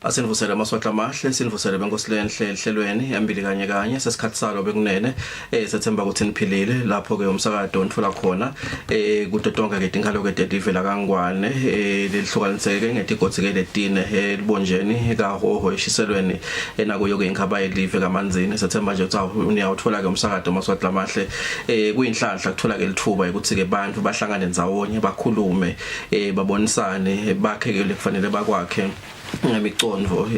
Asenivusela amaswahla amahle sinivusele benkosi ehlelweni Embili kanye sesikhathi salo bekunene sethemba ukuthi niphilile lapho ke umsakado nithola khona kutotonga ke dinkalo ke dedivela kangwane lelihlukaniseke ngetigotsi ke letine libonjeni ka hoho eshiselweni enakuyo ke inkhaba yelive kamanzini sethemba nje ukuthi uyawuthola ke umsakado amaswahla amahle kuyinhlanhla kuthola ke lithuba ukuthi ke bantu bahlangane ndawonye bakhulume babonisane bakhe ke kufanele bakwakhe ngemicondvo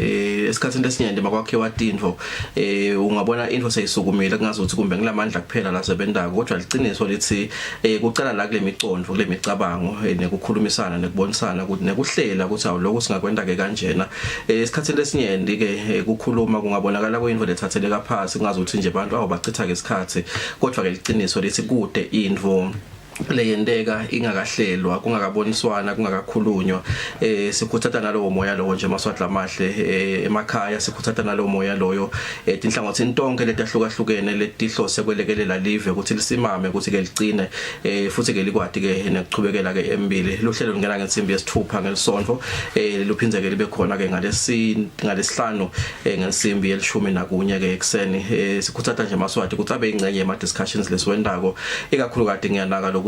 esikhathini lesinyende makwakhiwa tindvo ungabona into seyisukumile kungazuthi kumbe ngilamandla kuphela la sebendako kodwa liqiniso lithi kucala la kule micondvo kule micabango nekukhulumisana nekubonisana ukuthi nekuhlela ukuthi awuloko singakwenda ke kanjena esikhathini lesinyende ke kukhuluma kungabonakala kuyinto lethatheleka phansi kungazuthi nje abantu awubachitha ke isikhathi kodwa ke liqiniso lithi kude indvo leyendeka ingakahlelwa kungakaboniswana kungakakhulunywa sikhuthatha nalowo moya lowo nje amaswahla amahle emakhaya sikhuthatha nalowo moya loyo tinhlangothi intonke letahlukahlukene letihlose kwelekelela live ukuthi lisimame ukuthi ke ligcine futhi ke likwadi ke nekuchubekela ke Embili luhlelo lungena ngesimbi yesithupha ngelisonto luphindze ke libe khona ke ngalesihlanu ngesimbi yelishumi nakunye ke ekseni sikhuthatha nje amaswahla ukuthi abe ingcenye ema discussions lesiwendako ikakhulu kade ngiyanaka ukuthi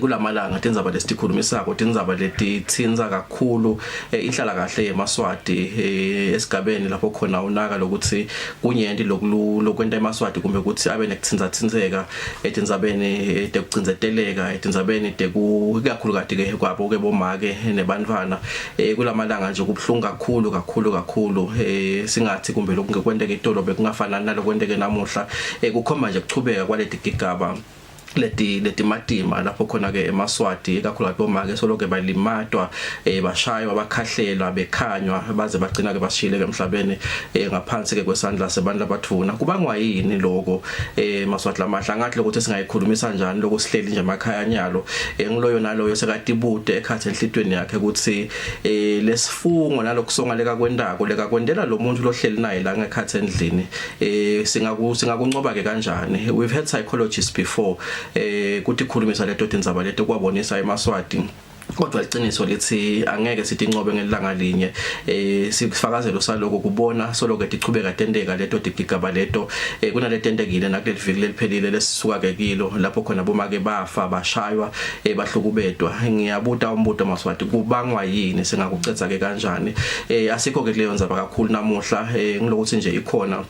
kulamalanga tindzaba lesikhulumisako tindzaba letithinza kakhulu inhlala kahle yemaswati esigabeni lapho khona unaka lokuthi kunyenti lokwenta emaswati kumbe ukuthi abe nekuthinza etindzabeni tekucinzeteleka etindzabeni kakhulu kade ke kwabo ke bomake nebantwana kulamalanga nje kubhlungu kakhulu singathi kumbe lokungekwendeka itolo bekungafana nalokwendeke namuhla kukhomba nje kuchubeka kwaletigigaba leti matima lapho khona ke emaswati kakhulu bomake soloke balimatwa bashaywa bakhahlela bekhanywa baze bagcina ke bashile ke emhlabeni ngaphansi ke kwesandla sebantu labathuna kubangwa yini lokho maswahla amahle ngathi ukuthi singayikhulumisa kanjani lokho sihleli nje emakhaya nyalo ngiloyo naloyo sekatibude ekhathe enhlitweni yakhe ukuthi lesifungo nalokusongaleka kwendako lekakwendela lo muntu lohleli naye la ngekhathe endlini singakuncoba ke kanjani. We've had psychologists before kuthi khulumisa leto tindzaba leto kwabonisa emaswati kodwa liqiniso lithi angeke sithi incobe ngelanga linye sifakazelo saloko kubona soloke tichubeka tendeka leto digigaba leto kunaletendekile nakuleliviki leliphelile lesisuka ke kilo lapho khona bomake bafa bashaywa bahlukubedwa ngiyabuta umbuto maswati kubangwa yini singakucetha ke kanjani asikho ke kuleyo ndzaba kakhulu namuhla ngilokuthi nje ikhona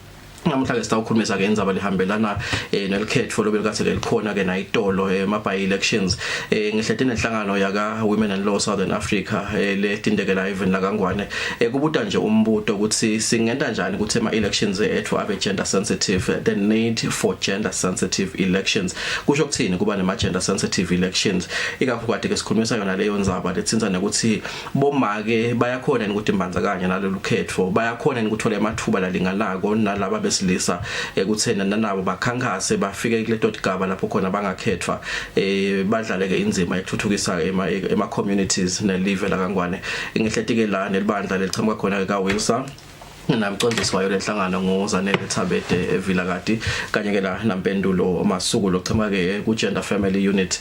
namuhla ke sitawukhulumisa ke indzaba lihambelana nelikhetho lobelikathi likhona ke nayitolo by elections ngihlete nenhlangano yaka Women and Law Southern Africa letindekela even la kangwane kubuta nje umbuto ukuthi singenta kanjani ukuthi ama elections ethu abe gender sensitive, the need for gender sensitive elections kusho ukuthini kuba nema gender sensitive elections ikakhulu kade ke sikhulumisa yona leyo ndzaba lethinza ukuthi bomake bayakhona ukuthi imbandzakanye nalolu khetho bayakhona ukuthola amathuba lalinganako nalaba besilisa ekuthena nanabo bakhankase bafike kuleto tigaba lapho khona bangakhethwa badlale ke inzima ekuthuthukisa ema communities nelive la kangwane ngihletike la nelibandla lelichama khona ka Wilson namcondzisi wayo lenhlangano ngozanele Thabete eVilakati kanye ke la nampendulo masuku lochama ke ku Gender Family Unit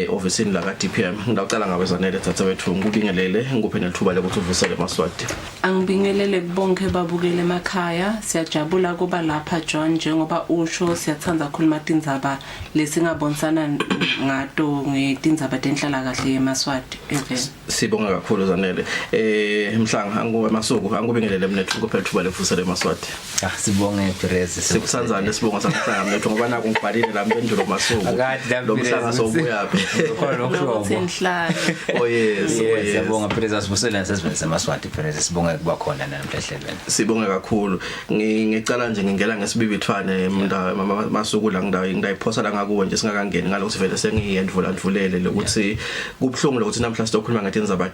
office la ka DPM ngicela ngawezanele Thathewethu ngubingelele ngikuphe nethuba lokuthi uvusele maswati. Angibingelele bonke babukele emakhaya siyajabula kuba lapha John njengoba usho siyathanda ukukhuluma tindzaba lesingabonisana ngato ngetindzaba tenhlala kahle yemaswati sibonga kakhulu zanele mhlanga angumasuku angubingelele mnethu ngikuphe nethuba lefusele maswati. Sibonge Perez sikusanzana sibonga samhlanga mnethu ngoba naku ngibhalile la mpendulo masuku lo mhlanga sobuya phe khona lokusho oh yes siyabonga Perez asibusele sesivele maswati Perez sibonga kuba khona namhla ehlelweni sibonga kakhulu ngicala nje ngingela ngesibibithwane masuku la ngidayiphosa la ngakuwe nje singakangeni ngalokuthi vele sengiyendvulele lokuthi kubhlungu lokuthi namhla sizokhuluma ngathi indzaba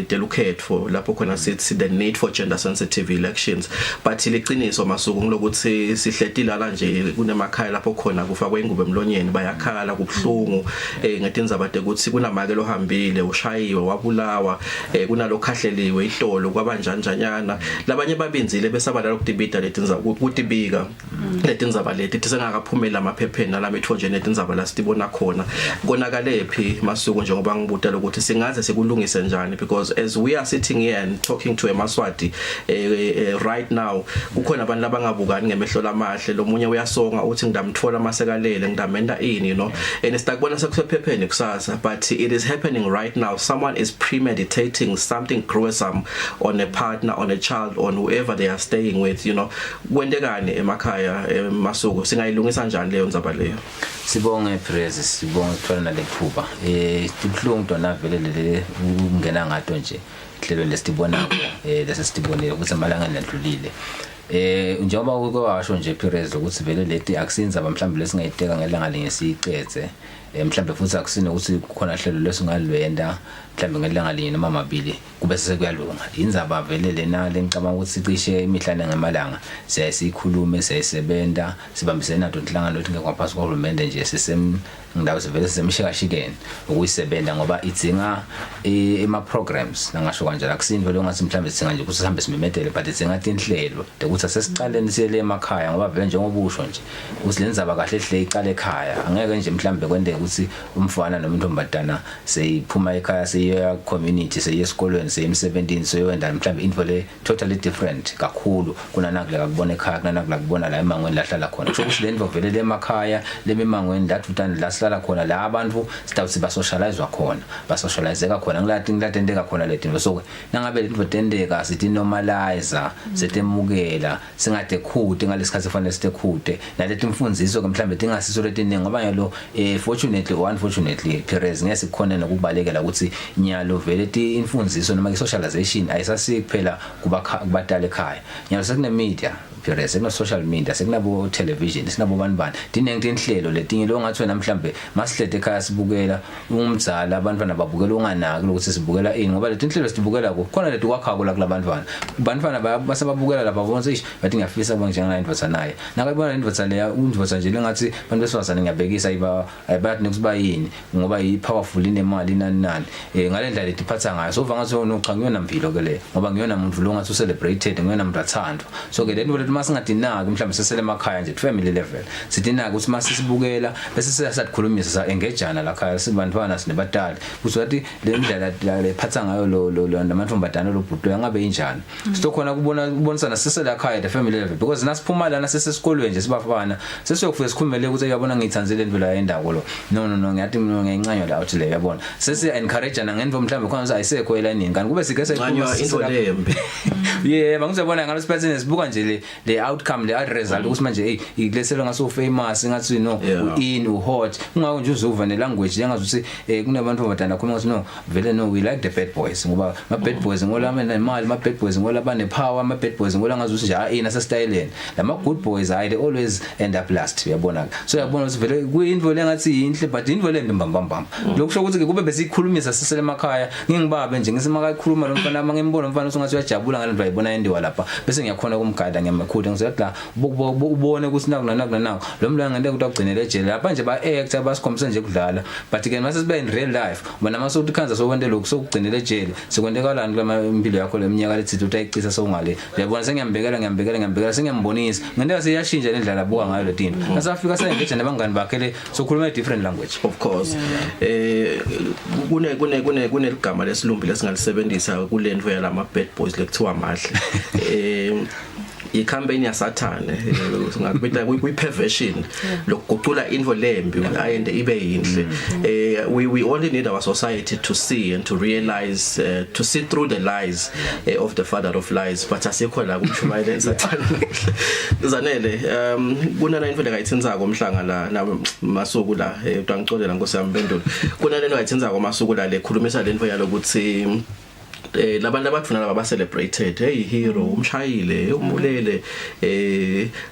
delukhetho lapho khona sithi the need for gender sensitive elections emotions but liqiniso masuku ngilokuthi sihletile la nje kunemakhaya lapho khona kufakwe ingubo emlonyeni bayakhala kubhlungu ngetindzaba ukuthi kunamakelo ohambile ushayiwe wabulawa kunalokhahleliwe itolo kwabanjanjanyana labanye babinzile besaba la ukudibida letindzaba ukutibika letindzaba leti tisengakaphumela amaphepheni nalami ethonjeni letindzaba la sitibona khona konakale phi masuku njengoba ngibuta lokuthi singaze sikulungise njani because as we are sitting here and talking to eMaswati right now kukhona abantu labangabukani ngemehlo lamahle lomunye uyasonga uthi ngidamthola masekalele ngidamenda ini you know and sitakubona sekusephepheni kusasa but it is happening right now. Someone is premeditating something gruesome on a partner, on a child, on whoever they are staying with, you know. Kwendekani emakhaya masuku singayilungisa njani leyo ndzaba leyo? Sibonge praise, sibonge kuthola nalethuba. Kuhlungu dona vele le ungena ngato nje. Hlelo lesitibonako lesitibonile ukuthi amalanga nedlulile. Njengoba ukwasho nje praise ukuthi vele leti akusinza mhlawumbe lesingayiteka ngelanga linye siyiqedze. Mhlawumbe futhi akusine ukuthi khona hlelo lesingalwenda mhlawumbe ngelanga linye noma mabili kube sekuyalunga indzaba vele lena lengicabanga ukuthi sicishe imihlane ngemalanga siyayikhuluma siyayisebenta sibambisene nato inhlangano ethi ngekwaphasi kohulumende nje ngidawo sevele semshikashikeni ukuyisebenta ngoba idzinga ema programs nangasho kanjalo akusini vele ngathi mhlawumbe singa nje ukuthi sihambe simemedele but idzinga inhlelo ukuthi asesiqaleni siyele emakhaya ngoba vele njengoba usho nje ukuthi lenzaba kahle hle iqale ekhaya angeke nje mhlawumbe kwende ukuthi umfana nomuntombadana seyiphuma ekhaya seyiya community seyiya esikolweni seyimsebentini soyenda mhlawumbe into le totally different kakhulu kunanakule akubona ekhaya kunanakule akubona la emangweni lahlala khona kusho ukuthi lento vele le emakhaya lemimangweni lathutani lahlala khona la abantu sitawuthi ba socialize khona ba socializeka khona ngilatendeka khona letinto so nangabe lento tendeka sithi normalizer setemukela singade khute ngalesikhathi kufanele sitekhute naleti mfundziso ke mhlawumbe tingasiso letiningi ngoba yalo fortunately or unfortunately perez ngeke sikhona nokubalekela ukuthi nyalo vele ti imfundziso noma socialization ayisasikuphela kubadala ekhaya nyalo sekune media perez sekune social media sekunabo television sinabo banibani dinenge inhlelo letinye lo ngathi wena mhlambe masihlede ekhaya sibukela umzala abantwana babukela unganaki ukuthi sibukela ini ngoba leti inhlelo sibukela khona leti kwakhako la kulabantwana basebabukela lapha bonke ish bathi ngiyafisa bonke njengala indvodza naye nakayibona indvodza leya indvodza nje lengathi abantu besifazane ngiyabhekisa ayibathi nekusiba yini ngoba yi-powerful inemali nani ngalendlela letiphatha ngayo so vangathi cha ngiyona mpilo ke le ngoba ngiyona muntu lo ngathi ucelebrated ngiyona muntu athandwa so ke lento lethi masingadinaki mhlawumbe sesele emakhaya nje family level sidinaka ukuthi masisibukela bese siyasakhulumisa sa engagena la khaya sibantwana sinebadala ukuthi wathi le ndlela lephatha ngayo lo namantombadana lo bhuti yangabe injani sitokhona kubonisana sesele ekhaya the family level because nasiphuma lana sesesikolweni nje sibafana sesiyokufika sikhumele ukuthi yabona ngiyithanzile into la yendawo lo no ngiyathi mina ngiyancanywa la uthi le yabona sesi encourage na ngendvo mhlawumbe khona ayisekho elanini kanti kube sike seyikhuluma into lembi bangizobona ngalo sipathini sibuka nje le outcome le result ukuthi manje ileselo ngaso famous ngathi no in hot ungawo nje uzuva ne language yangazuthi kunabantu abadala khona ngathi no vele no we like the bad boys ngoba ma bad boys ngola nemali ma bad boys ngola bane power ma bad boys ngola ngazuthi nje ina sa style lama good boys they always end up last uyabona so uyabona ukuthi vele kuyinto lengathi inhle but into lembi mbambamba lokusho ukuthi ke kube besikhulumisa sisele emakhaya ngingibabe nje ngisemaka khuluma lo mfana mangimbona umfana usungathi uyajabula ngale nto ayibona endiwa lapha bese ngiyakhona ukumgada ngiyamakhulu ngizothi la ubone ukuthi naku lo mlwana ngende ukuthi agcinele ejele lapha nje ba actor basikhombisa nje kudlala but ke mase sibe in real life bona mase uthi khanza sokwende lokho sokugcinela ejele sekwendekalani kula impilo yakho leminyaka lethi utayicisa sowungale uyabona sengiyambekela sengiyambonisa ngende seyashintsha lendlela buka ngayo le tinto nasafika sengeje nabangani bakhe le sokhuluma different language of course kuneligama lesilumbi lesingalisebenzisa kulento yalama bad boys lekuthiwa mahle icampaign yasathane singakubita kuyiperversion lokuguqula info lembi ayende ibe yinhle we only need our society to see and to realize to see through the lies of the father of lies but asikho la kumshumayela sathane zanele kunana info lekayithinzako umhlanga la masuku la utangicolela ngosiyambendulo kunana into ayithinzako masuku la lekhulumisa lento yalokuthi labantu abathuna laba ba celebrated hey hero umshayile umulele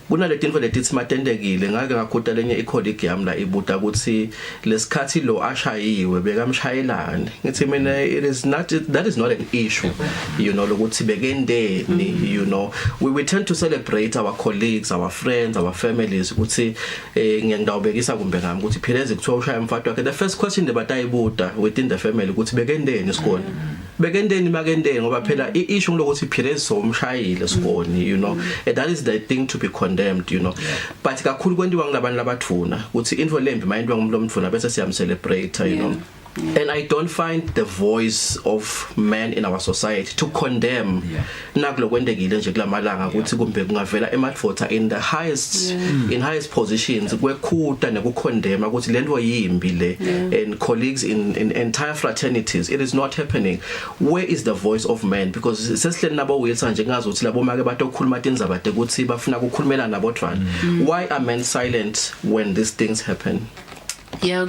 kunale tinto letithi matendekile ngake ngakhuta lenye icolleague yami la ibuta ukuthi lesikhathi lo ashayiwe bekamshayelani ngithi mina that is not an issue you know lokuthi bekendeni you know we tend to celebrate our colleagues our friends our families ukuthi ngiyangidawubekisa kumbe ngami ukuthi phileze kuthiwa ushaya umfati wakhe the first question batayibuta within the family ukuthi bekendeni sikole bekendeni makendeni ngoba phela iissue lokuthi phileze so umshayile sikole you know and that is the thing to be condemned you know but kakhulu kwendiwa ngilabantu labathuna ukuthi info lembi mayindwa ngumlomthuna bese siyam celebrate you know. And I don't find the voice of men in our society to condemn nakulo kwendekile nje kulamalanga ukuthi kumbe kungavela emadvotha in the highest in highest positions kwekhuta nekukondema ukuthi lento yimbi le and colleagues in entire fraternities it is not happening. Where is the voice of men? Because sesihleli nabo Wilson nje ngazothi labo make batokhuluma tindzaba ukuthi bafuna ukukhulumela nabodwana. Why are men silent when these things happen?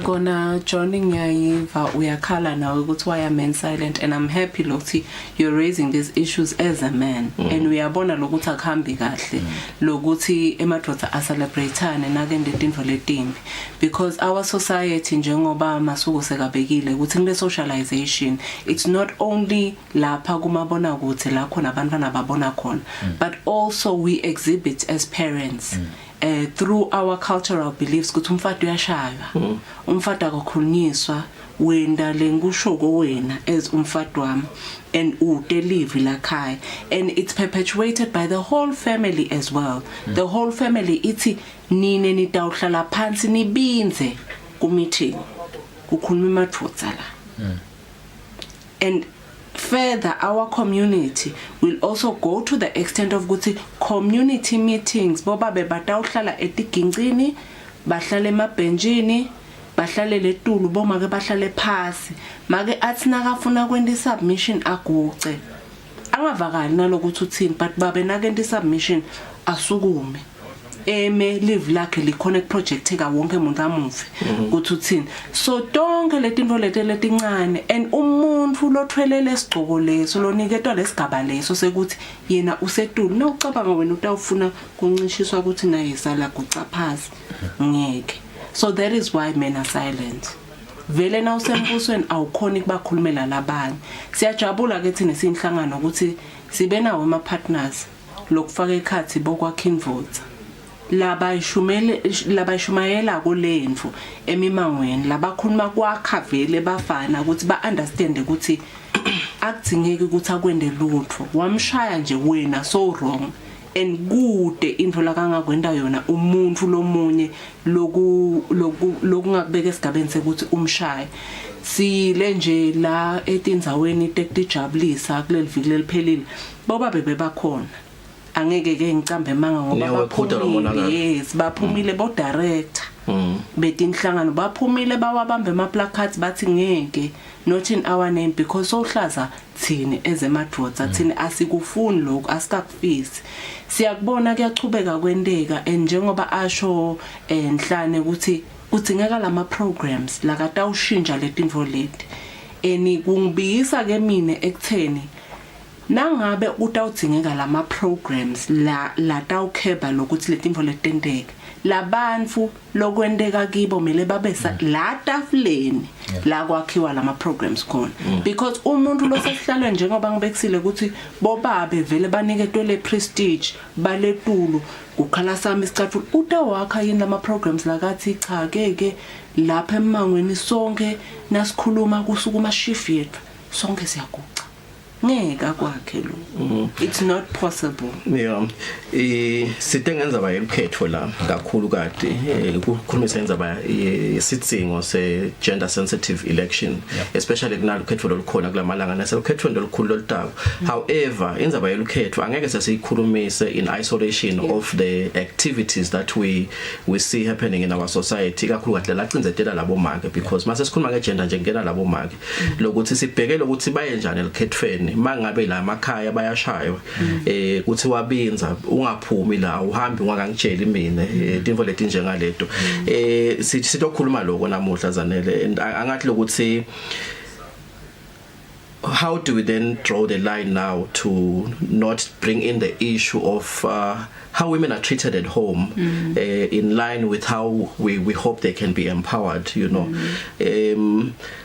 Gonna joining yayiva uyakhala nawe ukuthi why are men silent, and I'm happy lokuthi you're raising these issues as a man and uyabona lokuthi akhambi kahle lokuthi emadodza acelebrateane nakende tinto letimbi because our society njengoba masuku sekabekile ukuthi kule socialization it's not only lapha kumabona ukuthi la khona abantwana babona khona but also we exhibit as parents through our cultural beliefs ukuthi umfati uyashaywa umfati akakhulunyiswa wenda lengushoko wena as umfati wami and udelive lakhaya and it's perpetuated by the whole family as well. The whole family ithi nine nitawuhlala phansi nibinze ku meeting kukhuluma mathotsa la and further our community will also go to the extent of ukuthi community meetings boba bebatawuhlala etigingcini bahlale emabhenjini bahlale letulu boma ke bahlale phasi make athi nakafuna kwenda submission aguce angavakali nalokuthi uthini but babe nakenda submission asukume eme live lakhe li-connect project eka wonke umuntu amuve ukuthi uthini so tonke letinto letincane and umuntu lothwelele sigcoko leso loniketwa lesigaba leso sekuthi yena usetulu nawucabanga wena utawufuna kuncishiswa ukuthi naye sala kucaphaza ngeke. So that is why men are silent. Vele na usembusweni awukhona ukubakhulumela labanye. Siyajabula ke thina sinhlangano ukuthi sibe nawo ama partners lokufaka ekhathi bokwakha vote. Laba ishumayela kulendvo emimangweni labakhuluma kwakha vele bafana ukuthi ba understand ukuthi akudzingeki ukuthi akwende lutho wamshaya nje wena so wrong and kude into la kangakwenda yona umuntu lomunye lokungakubeka esigabeni sekuthi umshaye sile nje la etindzaweni tekujabulisa kuleli viki leliphelile boba bebebakhona angeke ke ngicambe manga ngoba baphumile yes baphumile bo director betinhlangano baphumile bawabambe ama placards bathi ngeke not in our name because sohlaza thini ezemadvodza thini asikufuni lokho asikakufisi siyakubona kuyachubeka kwendeka and njengoba asho enhlane ukuthi kudzingeka lama programs la katawushintsha letinto leti eni kungibisa ke mina ekutheni nangabe utawudzingeka lama programs la tawukheba lokuthi letinto letendeka labantu lokwendeka kibo mele babesa la tafuleni la kwakhiwa lama programs khona because umuntu losesihlala njengoba ngibekisile ukuthi bobabe vele baniketwe le prestige baletulu ukhala sami isicathulo utawakha yini lama programs lakathi cha keke lapha emangweni sonke nasikhuluma kusukuma shift yethu sonke siyaguca ngeka kwakhe lo it's not possible. Sitengenza ba yekhetho la kakhulu kade ukukhulumisa indzaba yesitsingo se gender sensitive election especially kunalo khetho lolukhona kulamalanga naselukhetho ndolukhulu lolutako. However indzaba yelukhetho angeke sesiyikhulumise in isolation of the activities that we see happening in our society kakhulu kahle lacinzetela labo make because mase sikhuluma ngegender nje ngena labo make lokuthi sibhekele ukuthi baye njani elikhethweni mangabe la makhaya bayashaywa kuthi wabinza ungaphumi la uhambi ungangitsheli mina tinvo leti njengaleto sitokhuluma lokho namuhla zanele and angathi lokuthi how do we then draw the line now to not bring in the issue of how women are treated at home in line with how we hope they can be empowered, you know.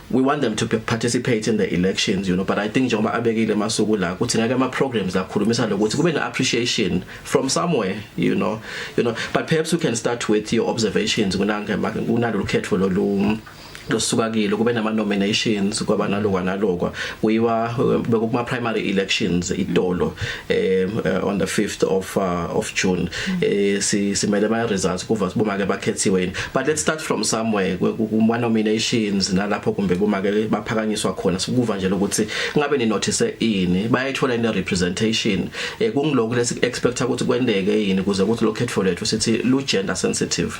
We want them to participate in the elections, you know, but I think njengoba abekile masuku la kuthi ngeke ama programs akhulumisa lokuthi kube ne appreciation from somewhere, you know, but perhaps we can start with your observations kunalo khetho losuka kile kube nama nominations kwaba nalokwa kuyiwa bekuma primary elections itolo on the 5th of June simele ama results kuva bomake bakhethiwe, but let's start from somewhere kuma nominations nalapho kumbe bomake baphakanyiswa khona sikuva nje ukuthi ngabe ni notice ini bayithola in representation kungiloko lesi expect ukuthi kwendeke yini kuze ukuthi lo khetho lethu sithi lu gender sensitive.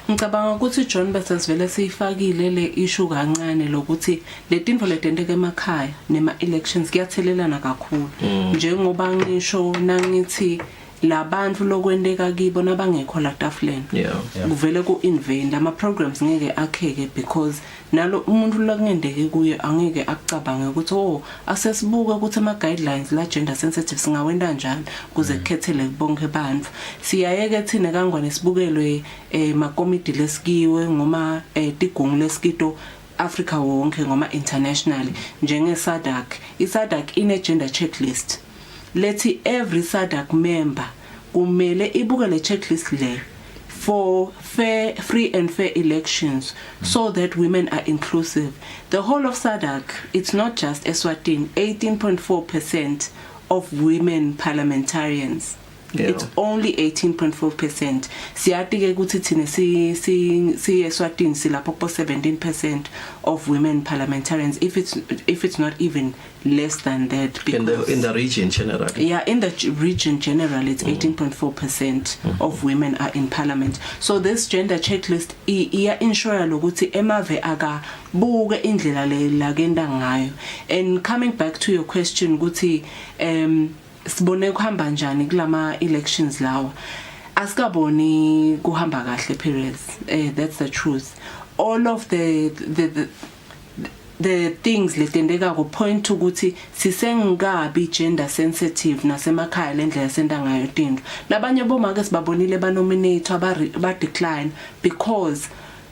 Ngicabanga ukuthi John bese sivele siyifakile le issue kancane lokuthi letinto letendeke emakhaya nema elections kuyathelelana kakhulu njengoba ngisho nangithi labantu lokwendeka kibo nabangekho la tafuleni kuvele ku invent ama programs ngeke akheke because nalo umuntu lokungendeke kuye angeke akucabange ukuthi asesibuka ukuthi ama guidelines la gender sensitive singawenda njani kuze kukhethele bonke abantu. Siyayeke thina kangwane sibukelwe ma committee lesikiwe ngoma tigungu lesikito Africa wonke ngoma internationally njenge SADC. iSADC ine gender checklist. Lethi every SADC member kumele ibuke le checklist le for free and fair elections so that women are inclusive. The whole of SADC, it's not just Eswatini, 18.4% of women parliamentarians. Yeah. It's only 18.4%. Siyatike ukuthi thina si Eswatini silapho 17% of women parliamentarians if it's not even less than that, because in the region generally. Yeah, in the region generally it's 18.4% of women are in parliament. So this gender checklist iya ensure ukuthi emave aka buke indlela le la kenda ngayo. And coming back to your question ukuthi sibone kuhamba njani kulama elections lawa, asikaboni kuhamba kahle periods. That's the truth. All of the things letendeka ku point to ukuthi sisengabi gender sensitive nasemakhaya lendlela senda ngayo tinto. Labanye bomake sibabonile ba nominate ba decline because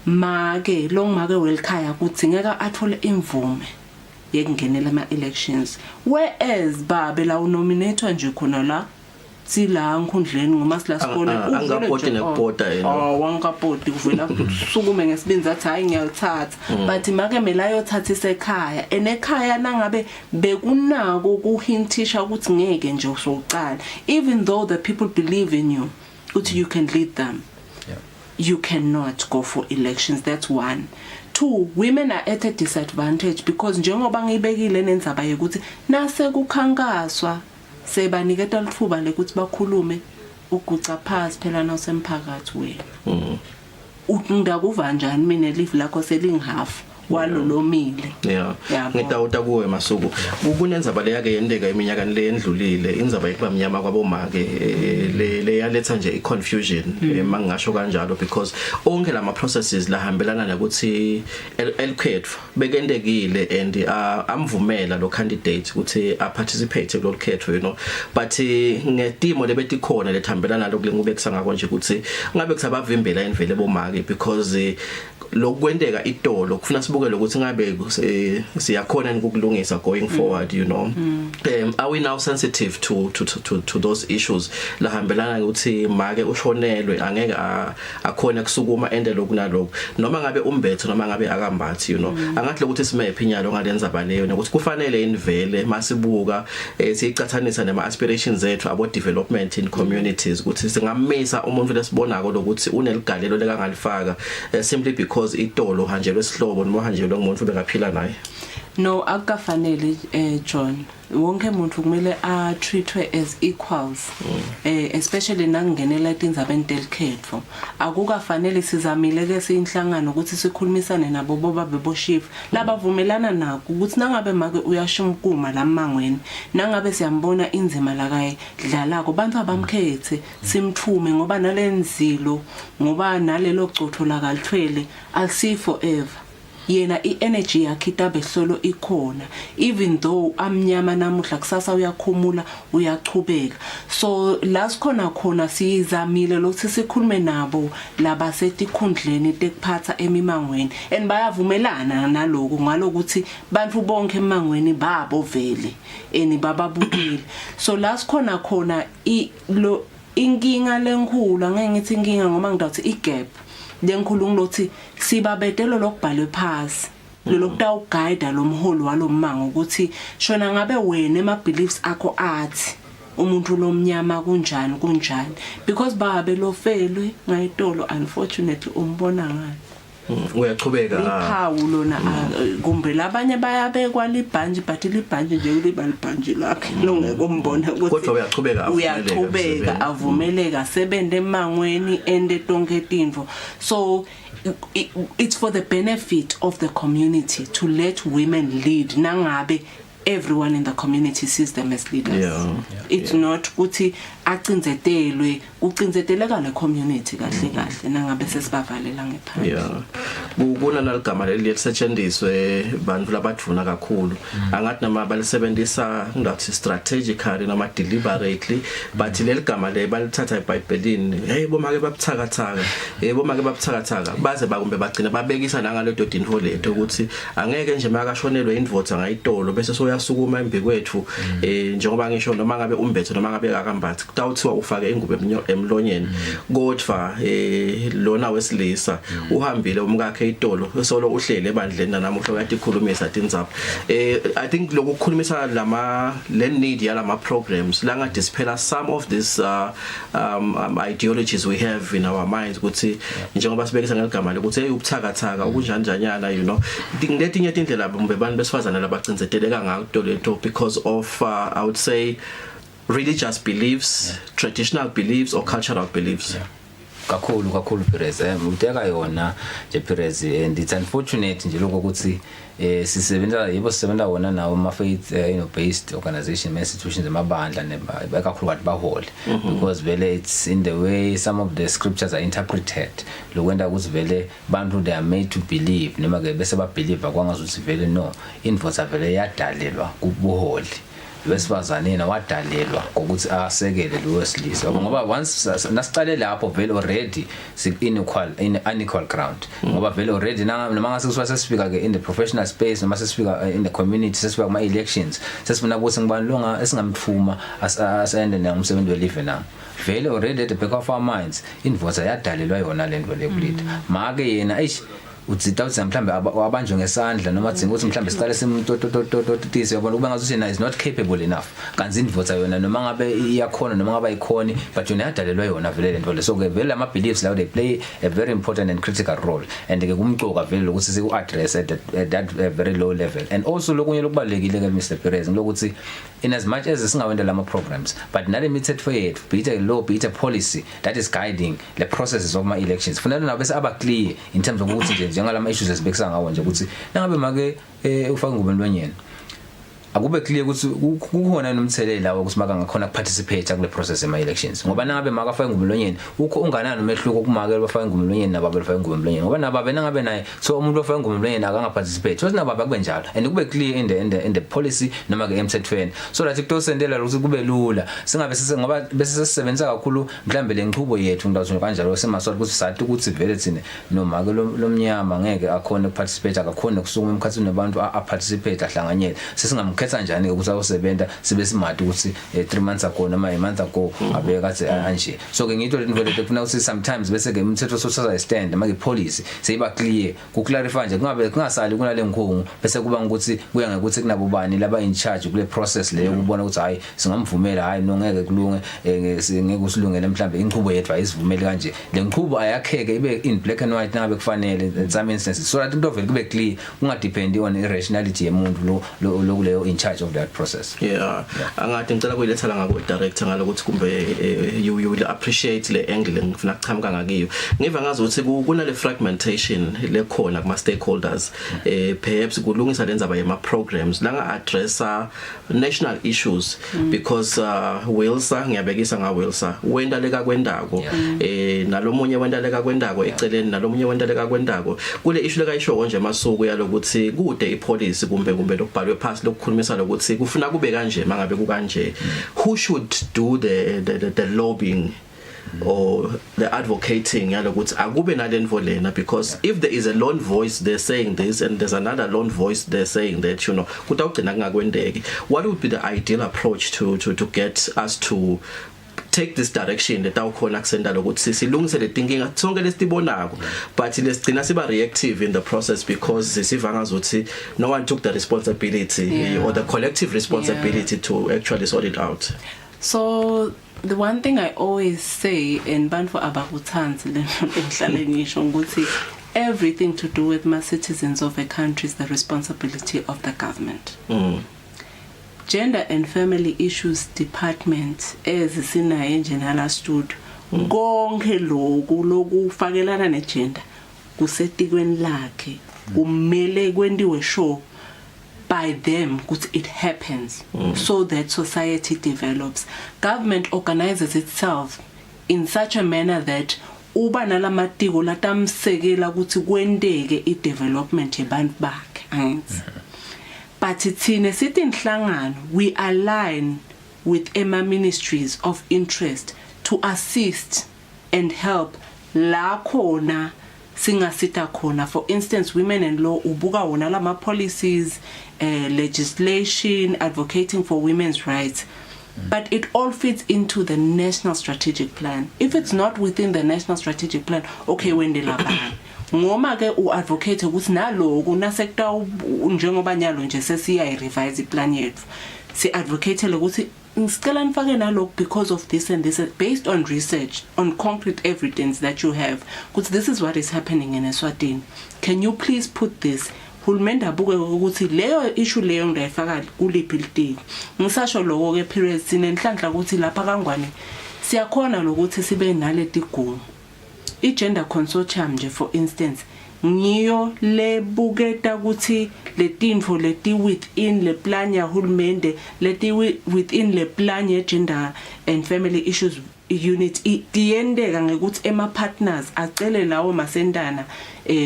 make welkhaya kuthi ngeka athole imvume yekungenela ama elections, whereas babe la unominator nje khona la sila nkundleni ngoma sila sikole angapoti nekupota yena wangapoti kuvela kusukume ngesibinza athi hayi ngiyalithatha but make mela yothatha isekhaya enekhaya nangabe bekunako kuhintisha ukuthi ngeke nje usoqala, even though the people believe in you ukuthi you can lead them, you cannot go for elections. That's one. Two, women are at a disadvantage because njengoba ngibekile nenzaba yokuthi nase kukhankaswa sebaniketa lithuba lekuthi bakhulume uguca phansi phela nosemphakathi wena undakuva njani mina live lakho selingihalf walolomile. Ngitawuta kuwe masuku kunenzaba le yake yendeka iminyaka le endlulile, inzaba ekuba mnyama kwabomake le yaletha nje iconfusion mangisho kanjalo because onke lama processes lahambelana nokuthi elkhetho bekendekile and amvumela lo candidate ukuthi a participate kulolu khetho, you know, but ngetimo lebethi khona lethambelana lokube kusanga konje ukuthi ngabe kusabavimbela endvele bomake because lokwendeka itolo kufuna sibukele ukuthi ngabe siyakhona ukukulungisa going forward, you know. Are we now sensitive to those issues lahambelana ukuthi make ushonelwe angeke akhona kusukuma endelo kunaloko noma ngabe umbetho noma ngabe akambathi, you know. Angathi ukuthi simephi inyalo ngalenza baleyo ukuthi kufanele indvele masibuka siyicathanisa nema aspirations zethu about development in communities ukuthi singamisa umuntu lesibonako lokuthi uneligalelo lekangalifaka simply because itolo hanjelwe sihlobo noma hanjelwe ngumuntu bengaphila naye. No, akufanele John, wonke umuntu kumele a treatwe as equals, especially nangenela itindzaba entelkhetho. Akukafanele sizamile ke siyinhlangano ukuthi sikhulumisane nabo boba beboshifu labavumelana nako ukuthi nangabe make uyashumkuma lamangweni nangabe siyambona inzima la kaye dlalako bantu abamkhethe simthume ngoba nalenzilo ngoba nalelo cotho la kalithwele alisi forever. yena i-energy yakhe itabe hlolo ikhona, even though amnyama namuhla kusasa uyakhumula uyachubeka. So la sikhona khona siyizamile lokuthi sikhulume nabo laba setikhundleni tekuphatha emimangweni, and bayavumelana naloku ngalokuthi bantu bonke emimangweni babo vele bababukile. So la sikhona khona inkinga lenkulu, angeke ngithi inkinga ngoba ngidawuthi igap lenkulu ngilothi sibabetelo lokubhalwe phasi lokutawuguide lomholi walomango ukuthi shona ngabe wena ema-beliefs akho athi umuntu lomnyama kunjani, because babe lofelwe ngayitolo unfortunately umbona ngani uyachubeka iqhawu lona kumbe labanye bayabekwa libhanji, but libhanji nje uliba libhanji lakhe longeke umbona ukuthi kodwa uyachubeka avumeleka sebende emangweni ende tonke tinvo. So it's for the benefit of the community to let women lead nangabe everyone in the community sees them as leaders. It's not ukuthi acinzetelwe ucinzeteleka le community kahle nangabe sesibavalela ngephandle. Ukuna naligama lelisetshenziswe bantu labadvuna kakhulu, angathi nama balisebenzisa ngathi strategically noma deliberately, but leligama le balithatha eBhayibhelini, hey bomake babuthakathaka baze bakumbe bagcina babekisa nangalo dodinfo lethu ukuthi angeke nje makashonelwe indvodza ngayitolo bese soyasukuma embi kwethu njengoba ngisho noma ngabe umbetho noma ngabe akambathi kutawuthiwa ufake ingubo emlonyeni, kodwa lona wesilisa uhambile umkakhe itolo solo uhlele ebandleni namuhla kade ikhulumisa tindzaba. I think lokukhulumisa le need yalama programs la nga dispel some of this ideologies we have in our minds ukuthi njengoba sibekisa ngeligama ukuthi ubuthakathaka ukunjanjanyana, you know, ngetinye indlela bombe bantu besifazana labacindzeteleka ngakutolo because of I would say religious beliefs, traditional beliefs or cultural beliefs. Kakhulu Perez muteka yona je Perez, and it's unfortunate nje lokho ukuthi sisebenza wona nawo ma faith based organization institutions emabandla kakhulu bathi bahole, because vele it's in the way some of the scriptures are interpreted lokwenda ukuthi vele bantu they are made to believe noma ke bese ba believe kwangazuthi vele no indvodza vele yadalelwa kubuholi wesifazane nawadalelwa ukuthi asekele lo wesilisa ngoba once nasicale lapho vele already unequal ground ngoba vele already noma ngasekusuka sesifika ke in the professional space noma sesifika in the community sesifika kuma elections sesifuna ukuthi ngibani longa esingamthuma asende ngumsebenzi welive na vele already at the back of our minds indvodza yadalelwa yona lento lekulita make yena utsita uthi mhlambe abanjwe ngesandla noma dzinga ukuthi mhlambe siqale simtototototisi yabona ukuba ngazuthi yena is not capable enough kanzi indvodza yona noma ngabe iyakhona noma ngabe ayikhoni but yona yadalelwa yona vele lento le. So ke vele ama beliefs lawo they play a very important and critical role, and ke kumcoka vele ukuthi siku address at that very low level. And also lokunye lokubalekile ke Mr Perez lokuthi in as much as singawenda lama programs but nale mithetho yethu be it a law be it a policy that is guiding the processes of my elections fanele nabe aba clear in terms of ukuthi njengalama issues esibekisa ngawo nje ukuthi nangabe make ufaka ingubo emlonyeni akube clear ukuthi kukhona nomthelela ukuthi maka ngakhona participate kule process ema elections ngoba nangabe maka afaka ingubo emlonyeni ukho unganani umehluko kumake bafaka ingubo emlonyeni nababe bafaka ingubo emlonyeni ngoba nababe nangabe naye so umuntu ofaka ingubo emlonyeni akanga participate so nababe kube njalo and kube clear in the policy noma ke emthethweni so that kutosendela ukuthi kube lula singabe ngoba bese sisebenza kakhulu mhlambe lenqubo yethu ngidawuthi kanjalo semaswali ukuthi sathi ukuthi vele thina noma ke lomnyama ngeke akhona participate akakhona kusukuma emkhathini nabantu participate ahlanganyele sesingamkhetha njani ukuthi awusebenza sibe simade ukuthi 3 months ago noma a month ago abeka kathi anje. So ke ngito lento lefuna ukuthi sometimes bese ke umthetho social stand manje policy seyiba clear ku clarify nje kungabe kungasali kunale nkhungu bese kuba ukuthi kuya ngekuthi kunabo bani laba in charge kule process leyo ukubona ukuthi hayi singamvumela hayi nongeke kulunge ngeke usilungele mhlambe inqubo yethu ayisivumeli kanje le nqubo ayakheke ibe in black and white ngabe kufanele in some instances so that into vele kube clear kunga depend on irrationality yemuntu lo kuleyo in charge of that process. Yeah, angathi ngicela kuyilethela ngako director ngalokuthi kumbe you will appreciate le angle ngifuna kuqhamuka ngakiyo. Ngiva ngazi ukuthi kuna le fragmentation lekhona kuma stakeholders perhaps kulungisa lenzaba yema programs la nga addressa national issues because Wilsa ngiyabekisa nga Wilsa wenda leka kwendako nalomunye wenda leka kwendako eceleni nalomunye wenda leka kwendako kule issue leka isho nje masuku yalokuthi kude ipolicy kumbe lokubhalwe phansi lokukhulumisa lokuthi kufuna kube kanje mangabe kukanje who should do the lobbying or the advocating yalokuthi akube nalenvo lena because if there is a lone voice they're saying this and there's another lone voice they're saying that you know kutawugcina kungakwendeki what would be the ideal approach to get us to take this direction that awukhona kusenda lokuthi silungise le thinking sonke lesibonako but lesigcina siba reactive in the process because sivanga zothi no one took the responsibility or the collective responsibility to actually sort it out. So the one thing I always say in bantu abakuthanzi lenhlale ngisho ukuthi everything to do with my citizens of a country is the responsibility of the government. Gender and Family Issues Department ezisinayo nje nala stud konke lokhu fakelana negender kusetikweni lakhe kumele kwendiwe show by them ukuthi it happens so that society develops. Government organizes itself in such a manner that uba nalamatiko latamsekela ukuthi kwendeke I development yebantu bakhe. But thina sithi inhlangano we align with Emma ministries of interest to assist and help la khona singasita khona. For instance, women in law ubuka wona lama policies, legislation advocating for women's rights. But it all fits into the national strategic plan. If it's not within the national strategic plan, okay, wende lapha ngoma ke uadvocate ukuthi naloku nasekta njengoba nyalo nje sesiya revise iplan yethu si advocate ukuthi ngicela nifake naloku because of this and this based on research on concrete evidence that you have ukuthi this is what is happening in Eswatini. Can you please put this hulumende abuke ukuthi leyo issue leyo ngiyifaka kuliphi litiki ngisasho lokho ke period sinenhlanhla ukuthi lapha kangwane siyakhona lokuthi sibe naleti gugu I-gender consortium nje for instance ngiyo lebuketa ukuthi letinfo leti within le plan ya hulumende leti within le plan ye gender and family issues unit iyendeka ngekuthi ema partners acele lawo masendana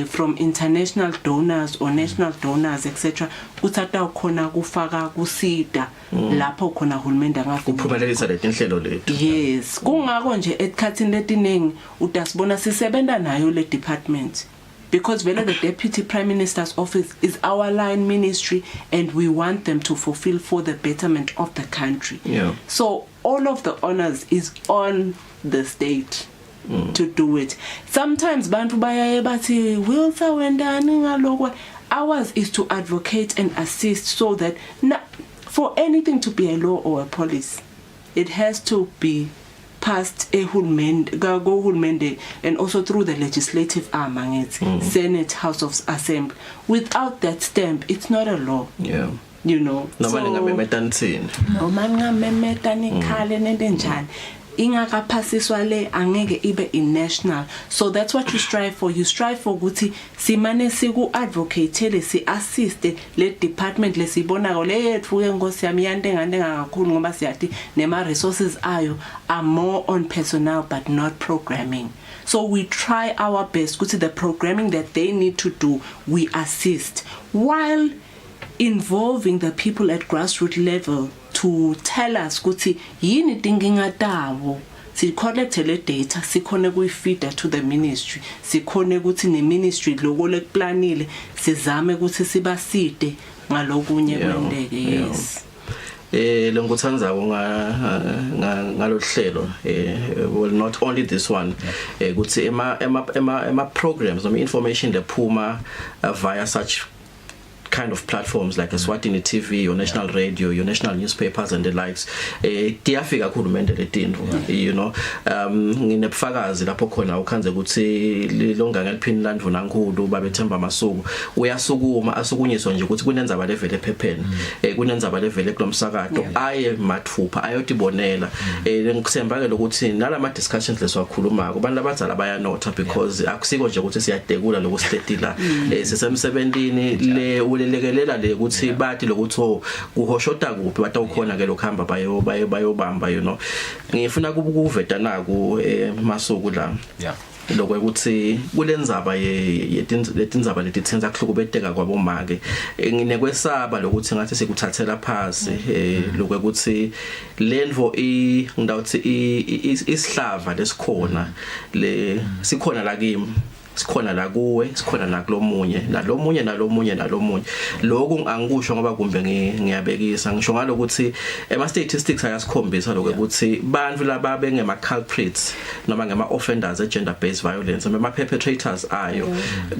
from international donors or national donors etc kuthatha khona kufaka kusida lapho khona hulumende ngakuphumelelisa letinhlelo lethu. Yes kungako nje esikhathini letiningi utasibona sisebenta nayo le department because vele the deputy prime minister's office is our line ministry and we want them to fulfill for the betterment of the country. So all of the honors is on the state to do it. Sometimes bantu bayaye bathi Wilsa wendani ngalokho. Ours is to advocate and assist so that for anything to be a law or a policy it has to be passed hulumende and also through the legislative arm Senate, House of Assembly. Without that stamp it's not a law. You know noma ningamemetantsini noma ningamemetani khale nento njani ingakaphasiswa le angeke ibe national. So that's what you strive for. You strive for ukuthi simane siku advocate si assist le department lesibonako lethu ke ngosi yami yantenga kakhulu ngoba siyathi nema resources ayo are more on personnel but not programming. So we try our best ukuthi the programming that they need to do we assist while involving the people at grassroots level to tell us ukuthi yini dinginga tawo si collect le data sikhone kuyifeed to the ministry sikhone ukuthi ne ministry lokho lekuplanile sizame ukuthi sibaside ngalokunye kwendeke. Yes lenguthandzako ngalohlelo well not only this one ukuthi ema programs noma information lephuma via such kind of platforms like Eswatini TV, your national radio, your national newspapers and the likes, tiyafika khulumende letindvo, you know, nginebufakazi lapho khona ukhanze ukuthi lilonga ngeliphini landvo nankulu babethemba masuku uyasukuma asukunyiswa nje ukuthi kunenzaba levele ephepheni, kunenzaba levele kulomsakazo aye mathupha ayotibonela, ngikusemba ke ukuthi nalama discussions leswakhuluma kubantu labadzala bayanotha because akusiko nje ukuthi siyadekula lokustetila sisemsebentini le ulelekelela le ukuthi bathi lokuthi kuhoshota kuphi batawukhona ke lokuhamba bayobamba, you know. Ngifuna ukuveta naku masuku la lokho ukuthi kulendzaba yetindzaba letithenza kuhlukubeteka kwabomake nginekwesaba lokuthi ngathi sikuthathela phasi lokho ukuthi lendvo ngidawuthi isihlava lesikhona le sikhona la kimi sikhona la kuwe sikhona nakulomunye nalomunye lokho angikusho ngoba kumbe ngiyabekisa ngisho ngalokuthi ema statistics ayasikhombisa lokho ukuthi bantu laba bengema culprits noma ngema offenders gender based violence noma perpetrators ayo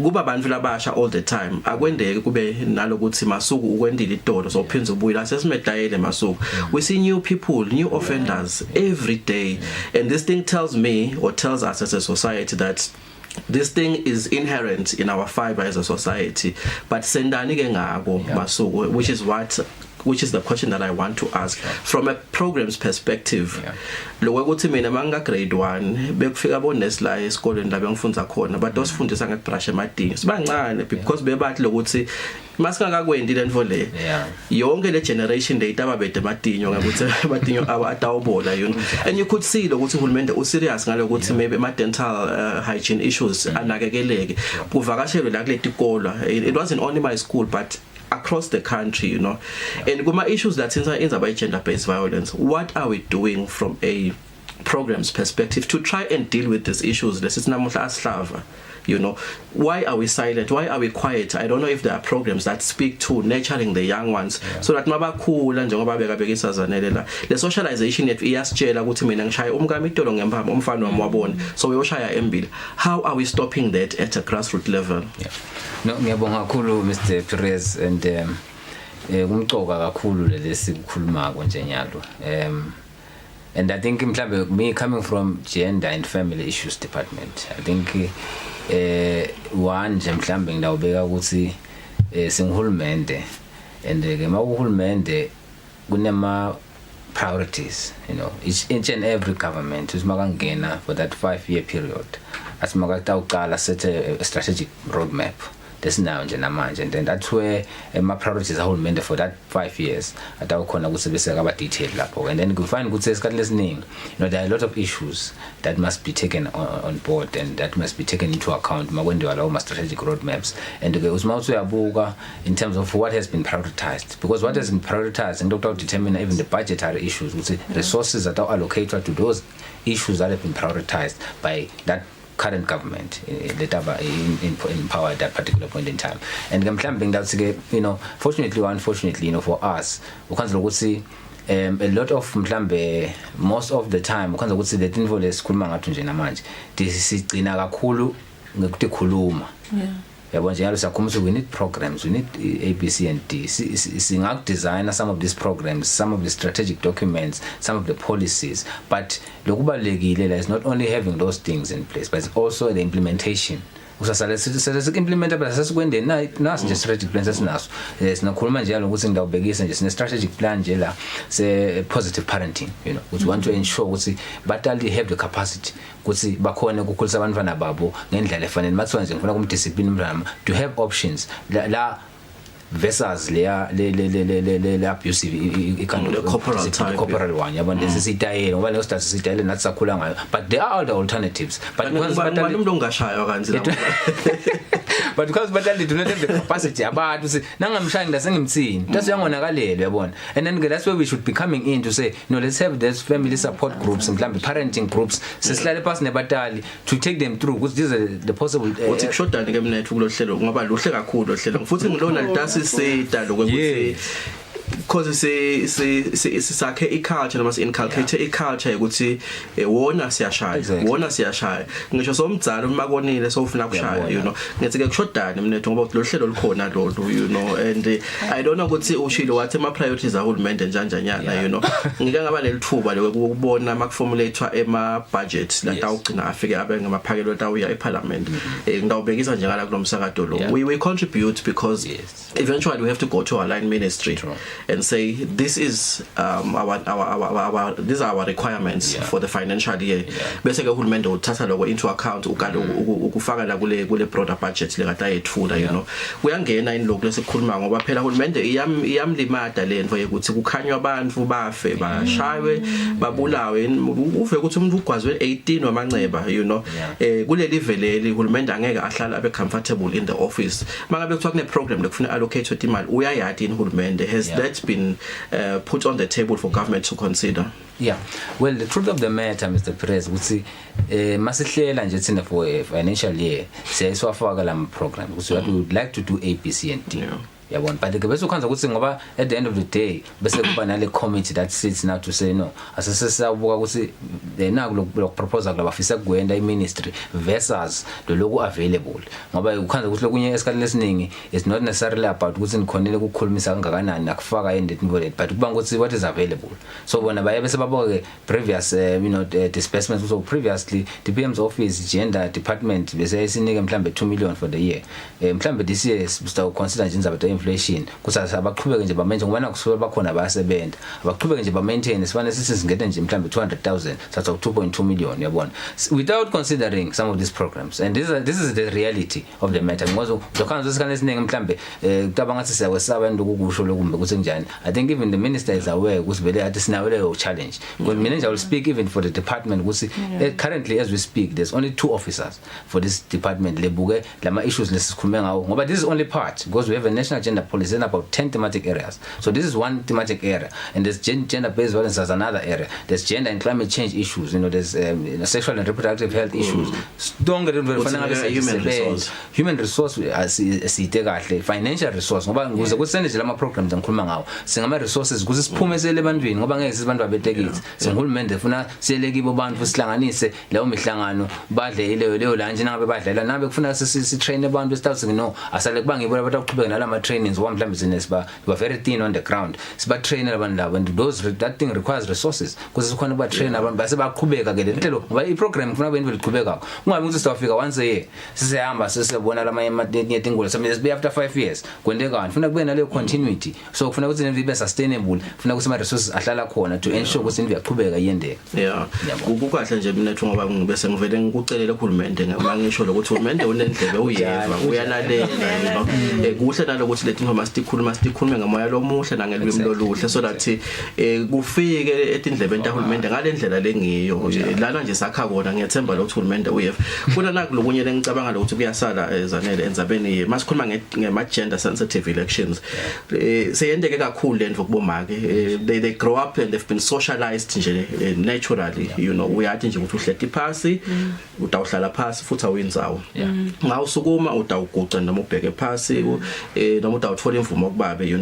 kuba bantu labasha all the time akwendeke kube nalokuthi masuku ukwendile idolo sophinza ubuyila sesimedayele masuku we see new people, new offenders every day, and this thing tells me or tells us as a society that this thing is inherent in our fiber as a society, but sendani ke ngako masuku, which is the question that I want to ask from a program's perspective. Lokho ukuthi mina manga grade 1 bekufika bonesi la esikoleni la bengifundza khona but osifundisa ngekubrush emadingi sibancane because bebathi lokuthi masingakakwendi lento le yonke le generation data ababede emadinyo ngakuthi emadinyo atawubola, you know, and you could see lokuthi uhulumende userious ngalokuthi maybe ama dental hygiene issues anakekeleke kuvakashelwe la kuleti kola. It wasn't only my school but across the country, you know. And kuma issues that in about gender based violence, what are we doing from a program's perspective to try and deal with these issues? This is namuhla aslava, you know. Why are we silent? Why are we quiet? I don't know if there are programs that speak to nurturing the young ones so that mabakhula njengoba bekabekisa zanelela le socialization yethu iyasitshela ukuthi mina ngishaya umkami itolo ngempama umfana wami wabona so uyoshaya Embili. How are we stopping that at a grassroots level? No, ngiyabonga kakhulu Mr. Perez, and kumcoka kakhulu lesikukhulumako nje nyalo. And I think mhlawumbe me coming from gender and family issues department, I think one nje mhlawumbe ngidawubeka ukuthi singihulumende, and ke mawuhulumende kunema priorities, you know, each and every government usimakangena for that 5-year period asimakatawuqala set a strategic roadmap desinayo nje namanje, and then that's where my priorities ahulumende for that 5 years atawukhona ukusebenzisa aba detail lapho, and then you find ukuthi esikhathini lesiningi, you know, there are a lot of issues that must be taken on board and that must be taken into account makwendiwa lawo ma strategic roadmaps, and ke usimawuthi uyabuka in terms of what has been prioritized, because what has been prioritized and to determine even the budgetary issues, ukuthi resources that are allocated to those issues that have been prioritized by that current government in power at that particular point in time. And mhlawumbe that's, you know, fortunately or unfortunately, you know, for us ukhanza ukuthi a lot of mhlawumbe most of the time ukhanza ukuthi the info lesikhuluma ngathi nje namanje disigcina kakhulu ngekukhuluma. Yabo nje yalo siyakhumbuza we need programs, we need A, B, C and D. Singak design some of these programs, some of the strategic documents, some of the policies, but lokubalekile is not only having those things in place but it's also the implementation. Usasale implementa but sasikwende nasi nje strategic plans esinaso sinakhuluma nje ukuthi ngidawubekisa nje sine strategic plan nje la se positive parenting, you know, we want to ensure ukuthi batali have the capacity ukuthi bakhona ukukhulisa abantwana babo ngendlela efanele mathiwa nje ngifuna kumdiscipline umntwana to have options la versus le abusive kind of corporal one yabo lesisitayela ngoba leso start sitayela nathi sakhula ngayo, but there are other alternatives, but because batali umuntu ongashaywa kanzi la but because batali do not have the capacity abantu say nangamshaya ngasengimthini that's yangonakalelo yabona, and then that's where we should be coming in to say no, let's have these family support groups and parenting groups sesihlale phansi nebatali to take them through because these are the possible uthi kushodani ke mina kulo hlelo ngoba luhle kakhulu hlelo futhi ngilona litasi sita lokuthi because sakhe iculture noma inculcate iculture ukuthi wona siyashaya ngisho somdzala umakonile sofuna ukushaya you know ngithi ke kushodana mnethu ngoba lo hlelo likhona lolu you know and I don't know ukuthi ushilo wathi ama priorities ahulumende njanjanyana you know ngike ngaba nelithuba lokubona makuformulatewa ema budget la tawugcina afike abe ngamaphakelo tawuya eParliament ngidawubekisa nje ngala kulomsakazo lo we contribute because eventually we have to go to our line ministry and say this is these are our requirements for the financial year bese ke uhulumende uthatha lokho into account ukufaka la kule broader budget lekata yethula you know kuyangena inloku lesikhuluma ngoba phela uhulumende iyamlimada lento ukuthi kukhanywa abantu bafe bashaywe babulawe uve ukuthi umuntu ugwazwe 18 wamanceba you know kuleli veleli uhulumende angeke ahlala abe comfortable in the office mangabe kuthiwa kune program lekufuna allocate imali uyayadi uhulumende has that been put on the table for government to consider? Yeah, well, the truth of the matter, Mr. Perez, ukuthi masihlela nje thina for a financial year siyayiswafaka la program because we would like to do A, B, C and D. Yabona, but ke bese ukhanza ukuthi ngoba at the end of the day bese kuba nale committee that sits now to say no asesesiyabuka ukuthi naku lo proposal labafisa kugwenda iministry versus lo loku available ngoba ukhanza ukuthi lokunye esikhathini lesiningi is not necessarily about ukuthi nikhonele ukukhulumisa kangakanani nakufaka involved but kuba ukuthi what is available so bona baye bese baboke previous disbursements so previously the PM's office gender department bese isinike mhlambe 2 million for the year mhlambe this year sister consider nje izaba inflation kusathi abaqhubeke nje bamenze ngoba nakusuka bakhona bayasebenza abaqhubeke nje ba maintain sifane sithi singene nje mhlambe 200,000 satha 2.2 million yabona without considering some of these programs and this is the reality of the matter ngoba ukhanza isikane esiningi mhlambe kutaba ngathi siyakwesaba ndokukusho lokumbe ukuthi njani I think even the minister is aware ukuthi vele athi sinawe leyo challenge because mina nje I will speak even for the department ukuthi currently as we speak there's only 2 officers for this department lebuke lama issues lesikhulume ngawo ngoba this is only part because we have a national gender policy in about 10 thematic areas so this is one thematic area and there's gender based violence as another area there's gender and climate change issues there's sexual and reproductive health issues don't get human resource asite kahle financial resource ngoba nguze kusende nje lama programs engikhuluma ngawo singama resources kuze siphumesele ebantwini ngoba ngeke sibantu abetekisi singihulumende ufuna siyelekibo abantu sihlanganise leyo mihlangano badle leyo lunch nangabe badlela nabe kufuna si train abantu start no asale kuba ngibona abantu aqhubeka nalama trainings one mhlambe sinesba we are very thin on the ground siba trainer abantu labo and that thing requires resources kuze sikhona ba train abantu base baqhubeka ke lento ngoba I program kufuna abantu liqhubeka ungabe ukuthi sitawufika once a year sisehamba sisebona lama etingulo sometimes after 5 years kwendekani funa kube naleyo continuity so kufuna ukuthi nibe sustainable funa ukuthi ama resources ahlala khona to ensure ukuthi niyaqhubeka yendeka kukahle nje mina ethi ngoba ngibese ngivele ngikucelela uhulumende ngisho lokuthi uhulumende unendlebe uyeva uyalalela kuhle nalokuthi lethi noma sikhulume ngamoya lomuhle nangelwimi loluhle so that kufike etindlebeni tahulumende ngalendlela lengiyo lana nje sakha kona ngiyathemba lo uhulumende uyeva kuna nakulokunye lengicabanga lokuthi kuyasala ezanele enzabeni masikhuluma ngema gender sensitive elections seyendeke kakhulu lento kubomake they grow up and they've been socialized nje naturally uyathi nje ukuthi uhleti phasi utawuhlala phasi futhi awuyinzawo ngawusukuma utawuguca noma ubheke phasi noma utawuthola imvumo okubabe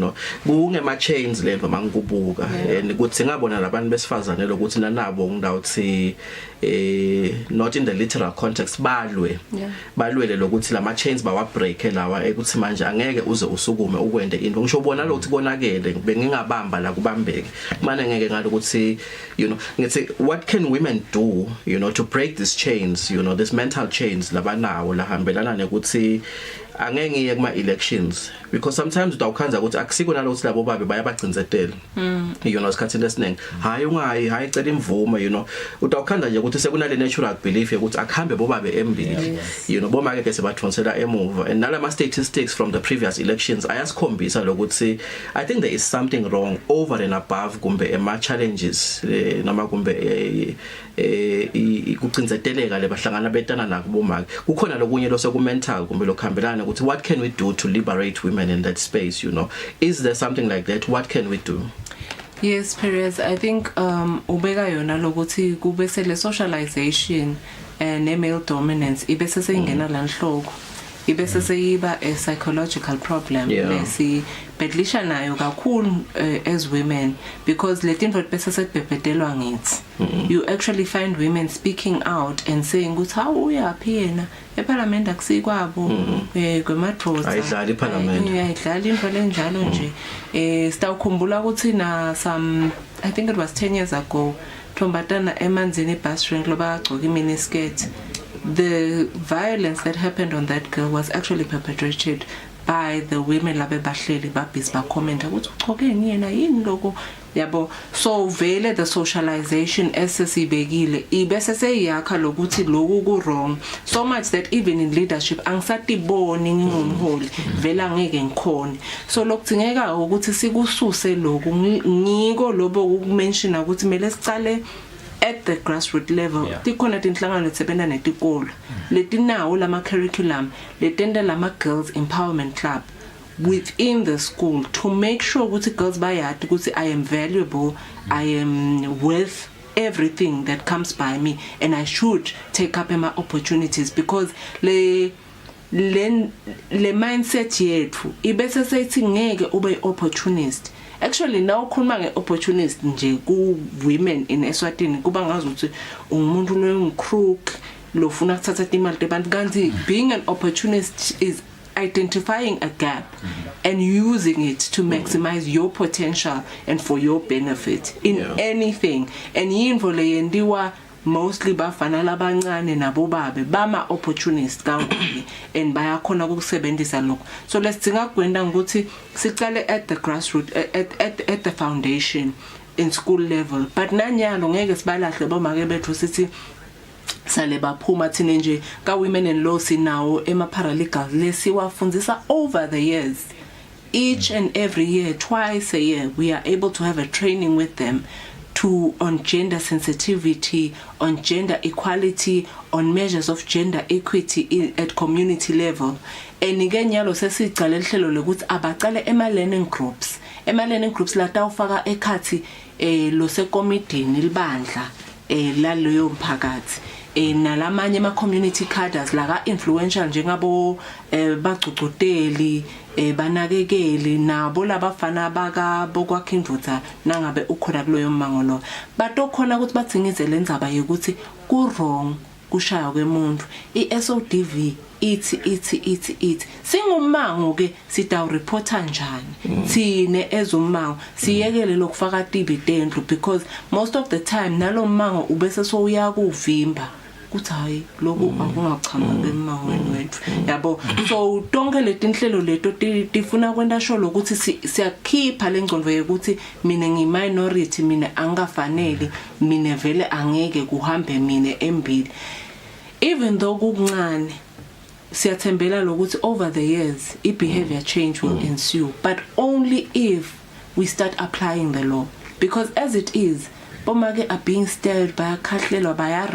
kungema chains lemva mangikubuka and kuthi ngabona labantu besifazane lokuthi nanabo ngidawuthi not in the literal context balwele lokuthi lama chains bawa break lawa ekuthi manje angeke uze usukume ukwende into ngisho ubona lokuthi konakele bengingabamba la kubambeke manje ngeke ngalokuthi ngithi what can women do to break these chains this mental chains labanawo lahambelana nekuthi angeke ngiye kuma elections because sometimes utawukhanza ukuthi akusiko nalokuthi labo babe bayabagcinzetela isikhathini lesiningi hayi cela imvume utawukhanza nje ukuthi sekunale natural belief ukuthi akuhambe bobabe embili bomake ke sebathonsela emuva and nalama statistics from the previous elections ayasikhombisa lokuthi I think there is something wrong over and above kumbe ema challenges noma kumbe ukucinzeteleka lebahlangana betana nakubomake kukhona lokunye lo seku mental kumbe lokhambelana ukuthi what can we do to liberate women in that space is there something like that what can we do? Yes, Perez, I think ubeka yona lokuthi kubese le socialization ne male dominance ibese seyingena la nhlobo ibese seyiba a psychological problem lesi bedlisha nayo kakhulu as women because letinto bese sebebhedelwa ngithi you actually find women speaking out and saying ukuthi how uyaphhi yena eParliament akusikwabo kwemadroza ayidlali eParliament ayidlali into lenjalo nje sitawukhumbula ukuthi na some I think it was 10 years ago Tombatana emanzini bus rank loba agcoka mini skirt. The violence that happened on that girl was actually perpetrated by the women labe bahleli babhizi ba comment ukuthi uchokeni yena yini lokho yabo so vele the socialization esesibekile ibese seyakha lokuthi lokhu ku wrong so much that even in leadership angisatiboni ngingumholi vela ngeke ngikhona so lokudzingeka ukuthi sikususe lokhu ngiko lobo ukumention ukuthi mele sicale at the grassroots level tikhona tinhlangano letsebenta netikolo letinawo lama curriculum letenda lama girls empowerment club within the school to make sure ukuthi girls bayati ukuthi I am valuable, I am worth everything that comes by me and I should take up my opportunities because le mindset yethu ibese sethi ngeke ube opportunist. Actually now khuluma ngeopportunist nje ku women in Eswatini kuba ngazi ukuthi umuntu loyingcrook lofuna ukuthatha imali tebantu kanti being an opportunist is identifying a gap and using it to maximize your potential and for your benefit in anything and yinvo leyendiwa mostly bafana labancane nabo babe bama opportunist kakhulu and bayakhona ukusebenzisa lokho so lesidinga kwenda ukuthi sicale at the grassroots at the foundation in school level but nanyalo ngeke sibalahle bomake bethu sithi sale baphuma thina nje ka women in law sinawo ema paralegals lesiwafundisa over the years each and every year twice a year we are able to have a training with them on gender sensitivity, on gender equality, on measures of gender equity at community level. And again yalo sesicala lihlelo lokuthi abacale learning groups la tawufaka ekhathi lo sekomidini libandla laloyo mphakathi nalamanye ama community cadres la ka influential njengabo bagcugcuteli banakekeli nabo labafana baka bokwakindvuza nangabe ukhona kuloyo mangolo batokhona ukuthi batsingize lendzaba yokuthi ku wrong kushaya kwemuntu iSODV ithi singumango ke sitaw reporta njani thine ezumango siyekele lokufaka tibi dendlu because most of the time nalo mango ubese so uyakuvimba kuthi hayi lokho akungachama emangweni wethu yabo so tonke letinhlelo leto tifuna kwenda sho lokuthi siyakhipha lengcondo yokuthi mina ngi-minority mina angafanele mina vele angeke kuhambe mina Embili even though kuncane siyathembela lokuthi over the years behavior change will ensue but only if we start applying the law because as it is bomake are being stirred by khahlelwa by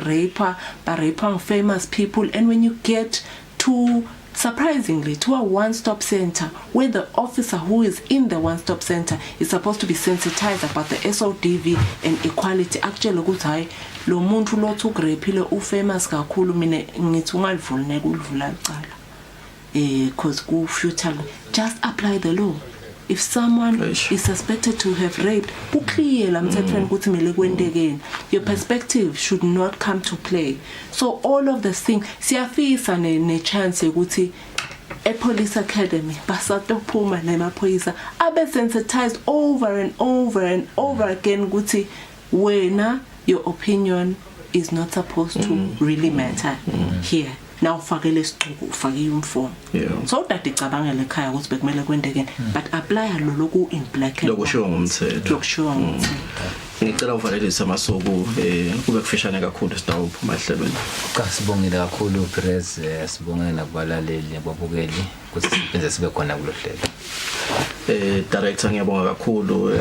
rape famous people and when you get to surprisingly to a one-stop center where the officer who is in the one-stop center is supposed to be sensitized about the SODV and equality actually ukuthi hayi lo muntu lo ugrepile ufamous kakhulu mina ngithi ungalivuli nekulivula icala because ku futile just apply the law. If someone is suspected to have raped, clear your perspective should not come to play. So all of the things, siyafisa ne chance ukuthi a police academy basatophuma nemapolisa abe sensitized over and over and over again ukuthi wena your opinion is not supposed to really matter here. Now fakele isicuku ufake uniform so that icabangele ekhaya ukuthi bekumele kwendeke but apply lo lokhu in black and lokusho ngumthetho ngicela uvalelise amasuku kube kufishane kakhulu sidawu uphuma ehlelweni cha sibongile kakhulu Perez sibongela nakubalaleli ababukeli ukuthi sibenze sibe khona kulo hlelo director ngiyabonga kakhulu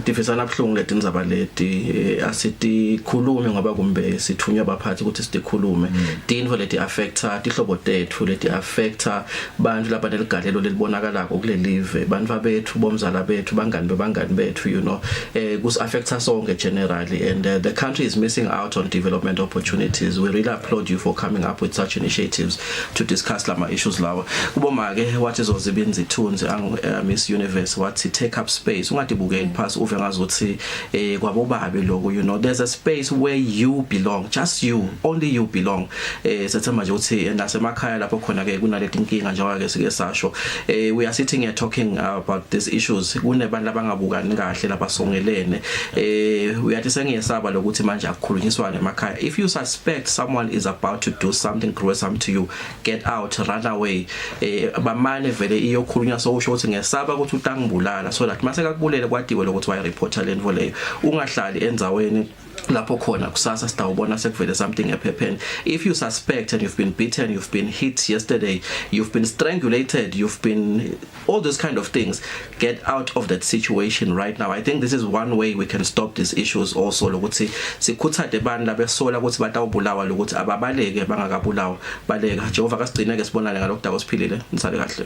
tifisana kubhlungu leti indzaba leti asithi khulume ngoba kumbe sithunywa abaphathi ukuthi sikhulume tintfo leti affecta tihlobo tethu leti affecta bantu labaneligalelo lelibonakala kule live bantu bethu bomzala bethu bangani bethu you know kus affecta sonke generally and the country is missing out on development opportunities. We really applaud you for coming up with such initiatives to discuss lama issues lawa kuboma ke what is ozibinzi ithunzi Miss Universe wathi take up space ungadibukeli phasi uve ngazothi kwabobabe lokho you know there's a space where you belong, just you, only you belong. Sethe manje uthi nasemakhaya lapho khona ke kunaleti inkinga njengoba ke sike sasho we are sitting here talking about these issues kunebantu labangabukani kahle labasongelene uyathi sengiyesaba lokuthi manje akukhulunyiswane emakhaya. If you suspect someone is about to do something gruesome to you, get out, run away. Bamane vele iyokhulunywa so usho ukuthi ngesaba ukuthi utangibulala so that mase kakubulele kwadiwe lokuthi wayi reporta lento leyo ungahlali enzaweni lapho khona kusasa sitawubona sekuvele something ephepheni. If you suspect and you've been beaten, you've been hit yesterday, you've been strangulated, you've been all those kind of things, get out of that situation right now. I think this is one way we can stop these issues also lokuthi sikhuthade abantu labesola ukuthi batawubulawa lokuthi ababaleke bangakabulawa baleka Jehova kasigcine ke sibonane ngalokho dawo siphilile nisale kahle.